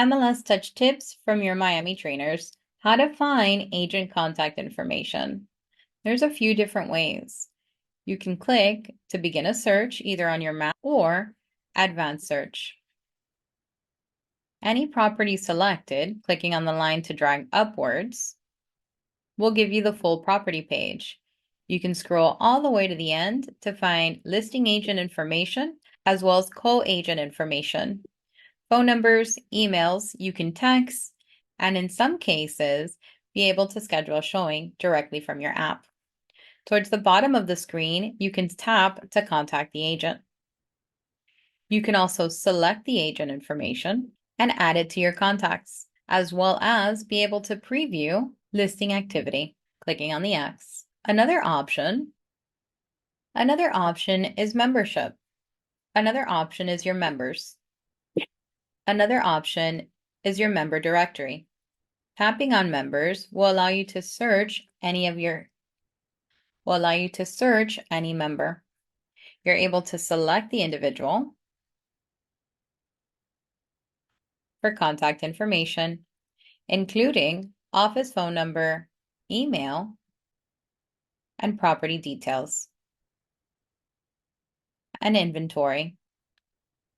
MLS Touch tips from your Miami trainers. How to find agent contact information. There's a few different ways. You can click to begin a search either on your map or advanced search. Any property selected, clicking on the line to drag upwards, will give you the full property page. You can scroll all the way to the end to find listing agent information as well as co-agent information. Phone numbers, emails, you can text, and in some cases, be able to schedule a showing directly from your app. Towards the bottom of the screen, you can tap to contact the agent. You can also select the agent information and add it to your contacts, as well as be able to preview listing activity, clicking on the X. Another option is membership. Another option is your members. Another option is your member directory. Tapping on members will allow you to search any member. You're able to select the individual for contact information, including office phone number, email, and property details, and inventory.